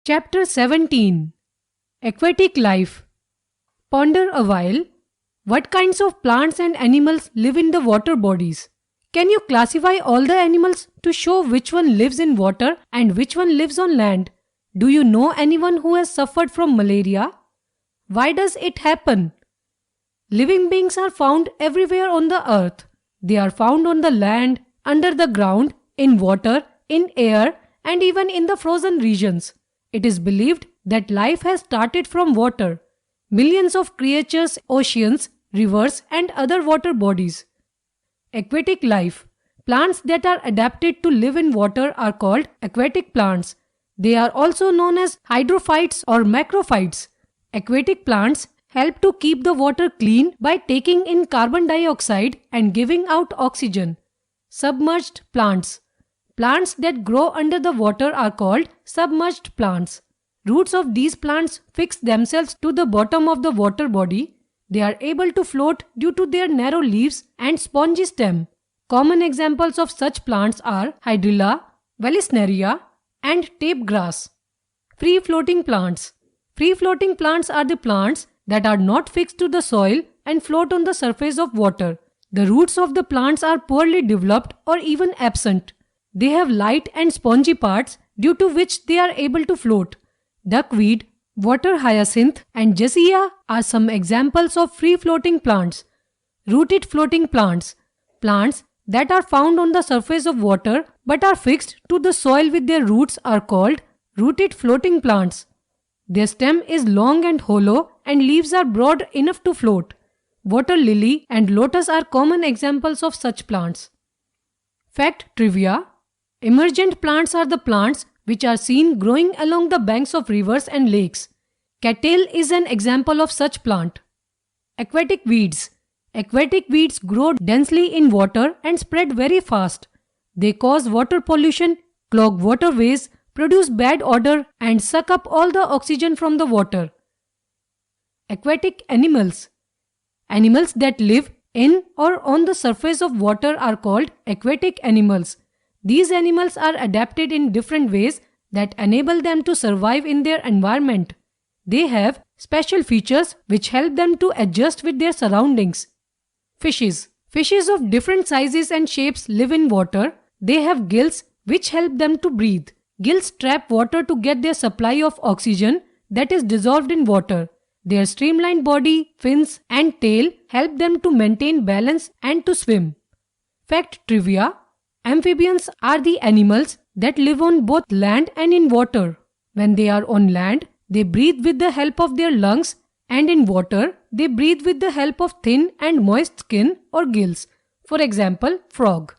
Chapter 17. Aquatic Life. Ponder a while. What kinds of plants and animals live in the water bodies? Can you classify all the animals to show which one lives in water and which one lives on land? Do you know anyone who has suffered from malaria? Why does it happen? Living beings are found everywhere on the earth. They are found on the land, under the ground, in water, in air, and even in the frozen regions. It is believed that life has started from water. Millions of creatures, oceans, rivers, and other water bodies. Aquatic life. Plants that are adapted to live in water are called aquatic plants. They are also known as hydrophytes or macrophytes. Aquatic plants help to keep the water clean by taking in carbon dioxide and giving out oxygen. Submerged plants. Plants that grow under the water are called submerged plants. Roots of these plants fix themselves to the bottom of the water body. They are able to float due to their narrow leaves and spongy stem. Common examples of such plants are Hydrilla, Vallisneria, and tape grass. Free-floating plants. Free-floating plants are the plants that are not fixed to the soil and float on the surface of water. The roots of the plants are poorly developed or even absent. They have light and spongy parts due to which they are able to float. Duckweed, water hyacinth, and Jessia are some examples of free-floating plants. Rooted floating plants. Plants that are found on the surface of water but are fixed to the soil with their roots are called rooted floating plants. Their stem is long and hollow and leaves are broad enough to float. Water lily and lotus are common examples of such plants. Fact trivia. Emergent plants are the plants which are seen growing along the banks of rivers and lakes. Cattail is an example of such plant. Aquatic weeds. Aquatic weeds grow densely in water and spread very fast. They cause water pollution, clog waterways, produce bad odor, and suck up all the oxygen from the water. Aquatic animals. Animals that live in or on the surface of water are called aquatic animals. These animals are adapted in different ways that enable them to survive in their environment. They have special features which help them to adjust with their surroundings. Fishes. Fishes of different sizes and shapes live in water. They have gills which help them to breathe. Gills trap water to get their supply of oxygen that is dissolved in water. Their streamlined body, fins, and tail help them to maintain balance and to swim. Fact trivia. Amphibians are the animals that live on both land and in water. When they are on land, they breathe with the help of their lungs, and in water, they breathe with the help of thin and moist skin or gills. For example, frog.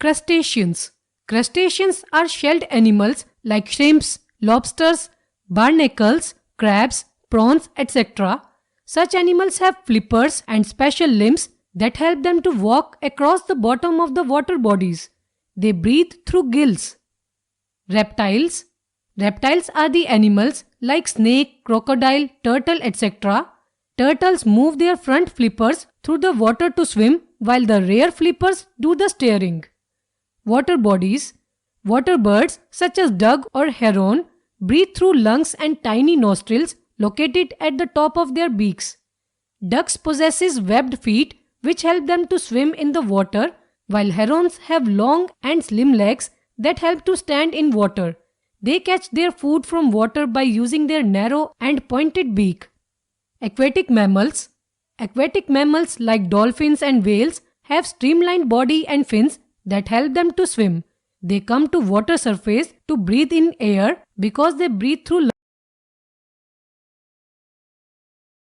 Crustaceans. Crustaceans are shelled animals like shrimps, lobsters, barnacles, crabs, prawns, etc. Such animals have flippers and special limbs that help them to walk across the bottom of the water bodies. They breathe through gills. Reptiles. Reptiles are the animals like snake, crocodile, turtle, etc. Turtles move their front flippers through the water to swim while the rear flippers do the steering. Water bodies. Water birds such as duck or heron breathe through lungs and tiny nostrils located at the top of their beaks. Ducks possesses webbed feet which help them to swim in the water, while herons have long and slim legs that help to stand in water. They catch their food from water by using their narrow and pointed beak. Aquatic mammals. Aquatic mammals like dolphins and whales have streamlined body and fins that help them to swim. They come to water surface to breathe in air because they breathe through